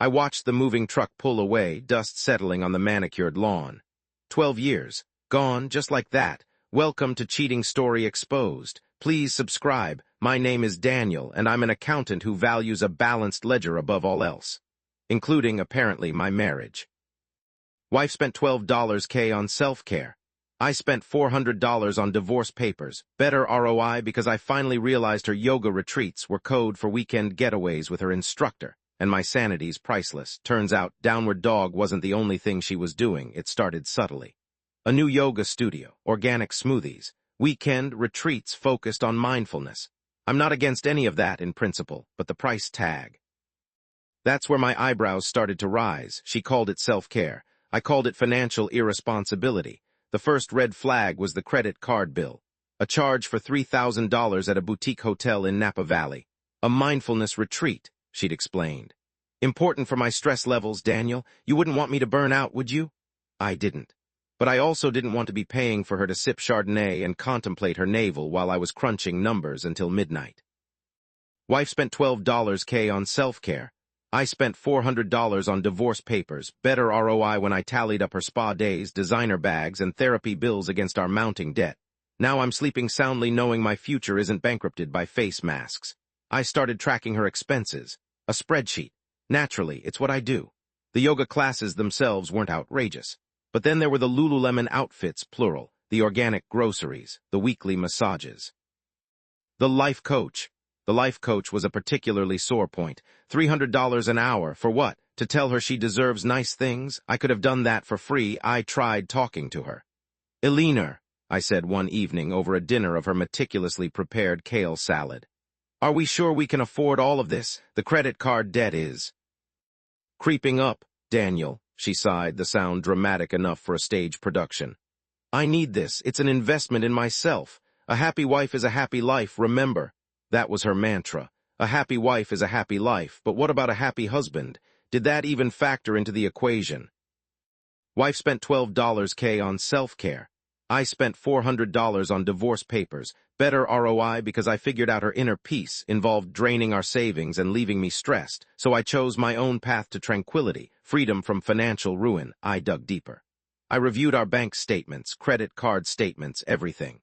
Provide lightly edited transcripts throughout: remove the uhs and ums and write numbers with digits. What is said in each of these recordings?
I watched the moving truck pull away, dust settling on the manicured lawn. 12 years. Gone, just like that. Welcome to Cheating Story Exposed. Please subscribe. My name is Daniel, and I'm an accountant who values a balanced ledger above all else. Including, apparently, my marriage. Wife spent $12K on self-care. I spent $400 on divorce papers. Better ROI because I finally realized her yoga retreats were code for weekend getaways with her instructor, and my sanity's priceless. Turns out, downward dog wasn't the only thing she was doing. It started subtly. A new yoga studio, organic smoothies, weekend retreats focused on mindfulness. I'm not against any of that in principle, but the price tag. That's where my eyebrows started to rise. She called it self-care. I called it financial irresponsibility. The first red flag was the credit card bill. A charge for $3,000 at a boutique hotel in Napa Valley. A mindfulness retreat, she'd explained. Important for my stress levels, Daniel. You wouldn't want me to burn out, would you? I didn't. But I also didn't want to be paying for her to sip Chardonnay and contemplate her navel while I was crunching numbers until midnight. Wife spent $12K on self-care. I spent $400 on divorce papers, better ROI when I tallied up her spa days, designer bags, and therapy bills against our mounting debt. Now I'm sleeping soundly knowing my future isn't bankrupted by face masks. I started tracking her expenses. A spreadsheet. Naturally, it's what I do. The yoga classes themselves weren't outrageous. But then there were the Lululemon outfits, plural, the organic groceries, the weekly massages. The life coach. The life coach was a particularly sore point. $300 an hour, for what? To tell her she deserves nice things? I could have done that for free. I tried talking to her. Eleanor, I said one evening over a dinner of her meticulously prepared kale salad. Are we sure we can afford all of this? The credit card debt is creeping up, Daniel, she sighed, the sound dramatic enough for a stage production. I need this. It's an investment in myself. A happy wife is a happy life, remember. That was her mantra. A happy wife is a happy life, but what about a happy husband? Did that even factor into the equation? Wife spent $12K on self-care. I spent $400 on divorce papers. Better ROI because I figured out her inner peace involved draining our savings and leaving me stressed, so I chose my own path to tranquility, freedom from financial ruin. I dug deeper. I reviewed our bank statements, credit card statements, everything.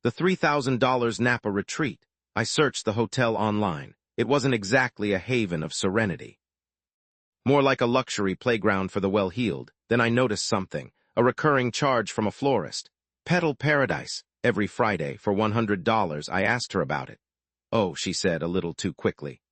The $3,000 Napa retreat. I searched the hotel online. It wasn't exactly a haven of serenity. More like a luxury playground for the well-heeled. Then I noticed something, a recurring charge from a florist. Petal Paradise. Every Friday, for $100, I asked her about it. Oh, she said a little too quickly.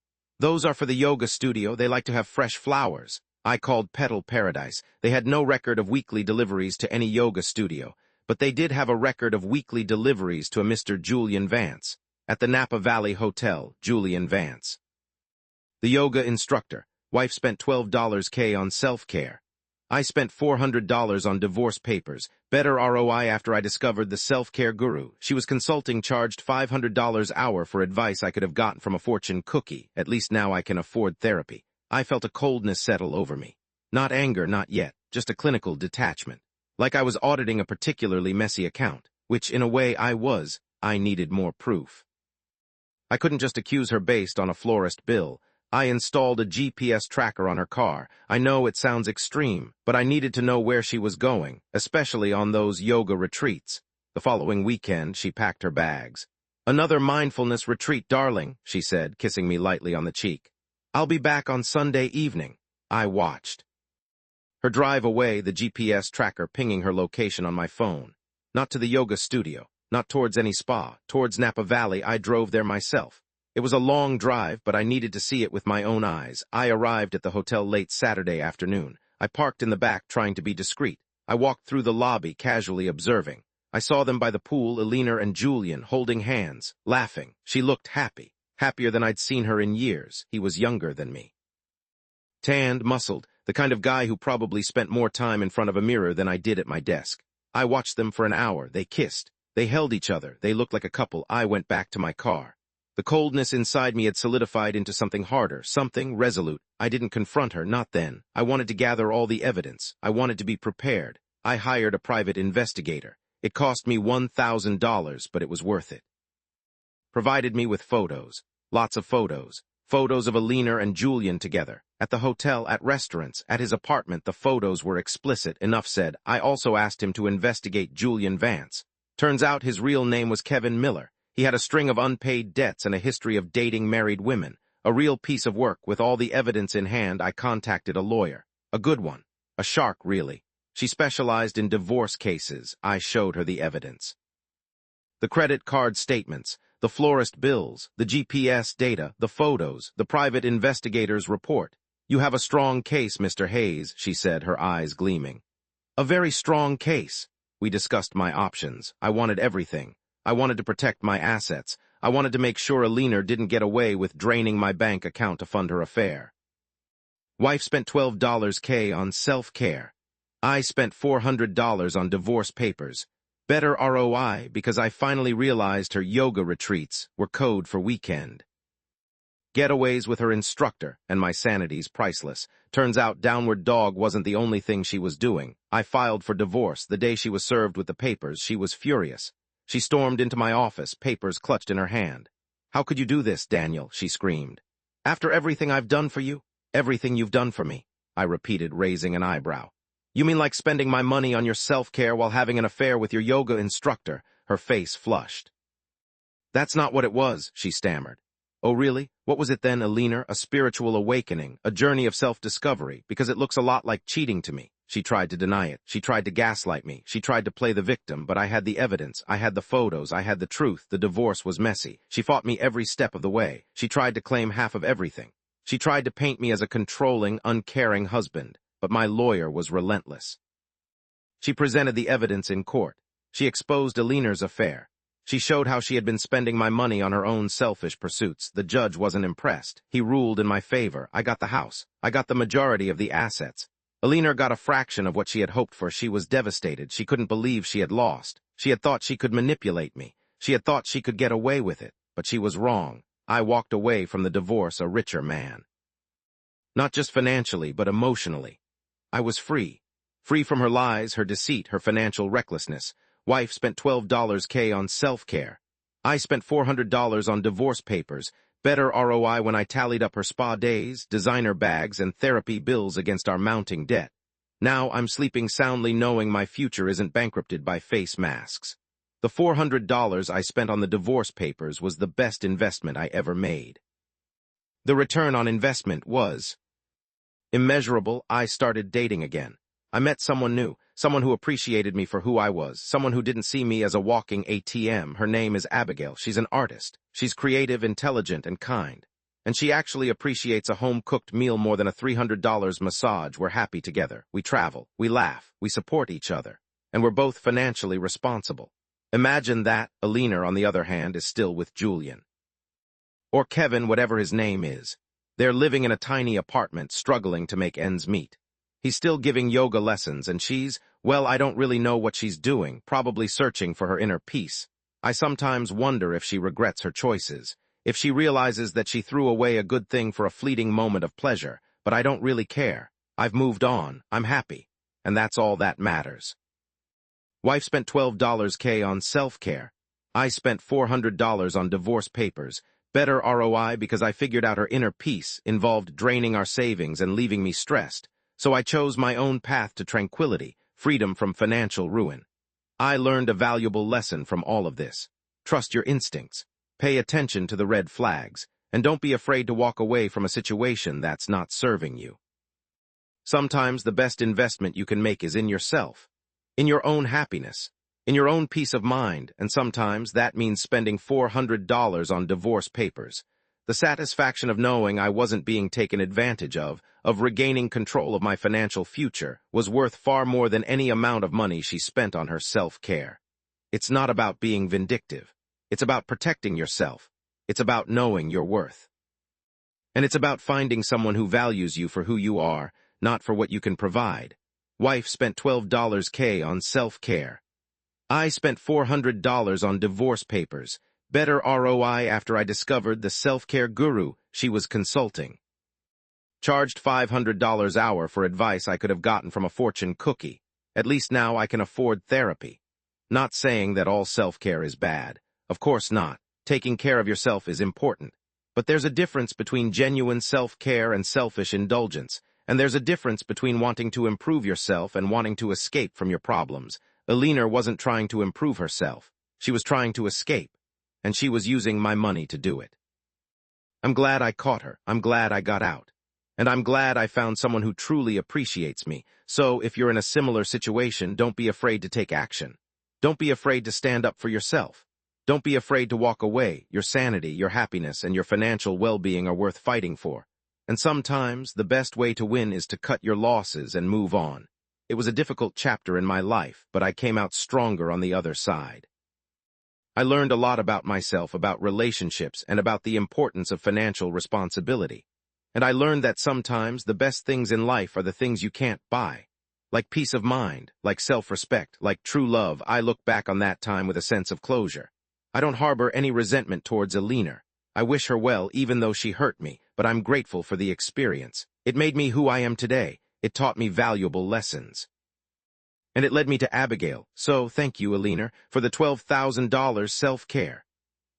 Those are for the yoga studio. They like to have fresh flowers. I called Petal Paradise. They had no record of weekly deliveries to any yoga studio, but they did have a record of weekly deliveries to a Mr. Julian Vance. At the Napa Valley Hotel, Julian Vance. The yoga instructor. Wife spent $12K on self-care. I spent $400 on divorce papers. Better ROI after I discovered the self-care guru. She was consulting, charged $500 hour for advice I could have gotten from a fortune cookie. At least now I can afford therapy. I felt a coldness settle over me. Not anger, not yet. Just a clinical detachment. Like I was auditing a particularly messy account, which in a way I was. I needed more proof. I couldn't just accuse her based on a florist bill. I installed a GPS tracker on her car. I know it sounds extreme, but I needed to know where she was going, especially on those yoga retreats. The following weekend, she packed her bags. Another mindfulness retreat, darling, she said, kissing me lightly on the cheek. I'll be back on Sunday evening. I watched. Her drive away, the GPS tracker pinging her location on my phone. Not to the yoga studio. Not towards any spa, towards Napa Valley. I drove there myself. It was a long drive, but I needed to see it with my own eyes. I arrived at the hotel late Saturday afternoon. I parked in the back, trying to be discreet. I walked through the lobby, casually observing. I saw them by the pool, Eleanor and Julian, holding hands, laughing. She looked happy, happier than I'd seen her in years. He was younger than me. Tanned, muscled, the kind of guy who probably spent more time in front of a mirror than I did at my desk. I watched them for an hour. They kissed. They held each other. They looked like a couple. I went back to my car. The coldness inside me had solidified into something harder, something resolute. I didn't confront her, not then. I wanted to gather all the evidence. I wanted to be prepared. I hired a private investigator. It cost me $1,000, but it was worth it. Provided me with photos. Lots of photos. Photos of Alina and Julian together. At the hotel, at restaurants, at his apartment, the photos were explicit. Enough said. I also asked him to investigate Julian Vance. Turns out his real name was Kevin Miller. He had a string of unpaid debts and a history of dating married women. A real piece of work. With all the evidence in hand, I contacted a lawyer. A good one. A shark, really. She specialized in divorce cases. I showed her the evidence. The credit card statements, the florist bills, the GPS data, the photos, the private investigator's report. You have a strong case, Mr. Hayes, she said, her eyes gleaming. A very strong case. We discussed my options. I wanted everything. I wanted to protect my assets. I wanted to make sure Alina didn't get away with draining my bank account to fund her affair. Wife spent $12K on self-care. I spent $400 on divorce papers. Better ROI because I finally realized her yoga retreats were code for weekend. Getaways with her instructor, and my sanity's priceless. Turns out Downward Dog wasn't the only thing she was doing. I filed for divorce. The day she was served with the papers, she was furious. She stormed into my office, papers clutched in her hand. How could you do this, Daniel? She screamed. After everything I've done for you? Everything you've done for me, I repeated, raising an eyebrow. You mean like spending my money on your self-care while having an affair with your yoga instructor? Her face flushed. That's not what it was, she stammered. Oh, really? What was it then, Alina? A spiritual awakening, a journey of self-discovery, because it looks a lot like cheating to me. She tried to deny it. She tried to gaslight me. She tried to play the victim, but I had the evidence. I had the photos. I had the truth. The divorce was messy. She fought me every step of the way. She tried to claim half of everything. She tried to paint me as a controlling, uncaring husband, but my lawyer was relentless. She presented the evidence in court. She exposed Alina's affair. She showed how she had been spending my money on her own selfish pursuits. The judge wasn't impressed. He ruled in my favor. I got the house. I got the majority of the assets. Alina got a fraction of what she had hoped for. She was devastated. She couldn't believe she had lost. She had thought she could manipulate me. She had thought she could get away with it. But she was wrong. I walked away from the divorce a richer man. Not just financially, but emotionally. I was free. Free from her lies, her deceit, her financial recklessness. Wife spent $12K on self-care. I spent $400 on divorce papers. Better ROI when I tallied up her spa days, designer bags, and therapy bills against our mounting debt. Now I'm sleeping soundly knowing my future isn't bankrupted by face masks. The $400 I spent on the divorce papers was the best investment I ever made. The return on investment was immeasurable. I started dating again. I met someone new, someone who appreciated me for who I was, someone who didn't see me as a walking ATM. Her name is Abigail. She's an artist. She's creative, intelligent, and kind. And she actually appreciates a home-cooked meal more than a $300 massage. We're happy together. We travel. We laugh. We support each other. And we're both financially responsible. Imagine that. Alina, on the other hand, is still with Julian. Or Kevin, whatever his name is. They're living in a tiny apartment, struggling to make ends meet. He's still giving yoga lessons, and she's, well, I don't really know what she's doing, probably searching for her inner peace. I sometimes wonder if she regrets her choices, if she realizes that she threw away a good thing for a fleeting moment of pleasure, but I don't really care. I've moved on, I'm happy, and that's all that matters. Wife spent $12K on self-care. I spent $400 on divorce papers. Better ROI because I figured out her inner peace involved draining our savings and leaving me stressed. So I chose my own path to tranquility, freedom from financial ruin. I learned a valuable lesson from all of this. Trust your instincts. Pay attention to the red flags, and don't be afraid to walk away from a situation that's not serving you. Sometimes the best investment you can make is in yourself, in your own happiness, in your own peace of mind, and sometimes that means spending $400 on divorce papers. The satisfaction of knowing I wasn't being taken advantage of regaining control of my financial future, was worth far more than any amount of money she spent on her self-care. It's not about being vindictive. It's about protecting yourself. It's about knowing your worth. And it's about finding someone who values you for who you are, not for what you can provide. Wife spent $12K on self-care. I spent $400 on divorce papers. Better ROI after I discovered the self-care guru she was consulting. Charged $500 an hour for advice I could have gotten from a fortune cookie. At least now I can afford therapy. Not saying that all self-care is bad. Of course not. Taking care of yourself is important. But there's a difference between genuine self-care and selfish indulgence, and there's a difference between wanting to improve yourself and wanting to escape from your problems. Alina wasn't trying to improve herself. She was trying to escape, and she was using my money to do it. I'm glad I caught her. I'm glad I got out. And I'm glad I found someone who truly appreciates me. So if you're in a similar situation, don't be afraid to take action. Don't be afraid to stand up for yourself. Don't be afraid to walk away. Your sanity, your happiness, and your financial well-being are worth fighting for. And sometimes, the best way to win is to cut your losses and move on. It was a difficult chapter in my life, but I came out stronger on the other side. I learned a lot about myself, about relationships, and about the importance of financial responsibility. And I learned that sometimes the best things in life are the things you can't buy. Like peace of mind, like self-respect, like true love. I look back on that time with a sense of closure. I don't harbor any resentment towards Alina. I wish her well even though she hurt me, but I'm grateful for the experience. It made me who I am today. It taught me valuable lessons. And it led me to Abigail. So thank you, Alina, for the $12,000 self-care.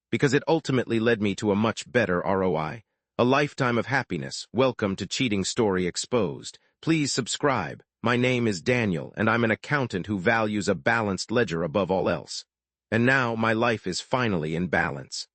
Because it ultimately led me to a much better ROI. A lifetime of happiness. Welcome to Cheating Story Exposed. Please subscribe. My name is Daniel, and I'm an accountant who values a balanced ledger above all else. And now my life is finally in balance.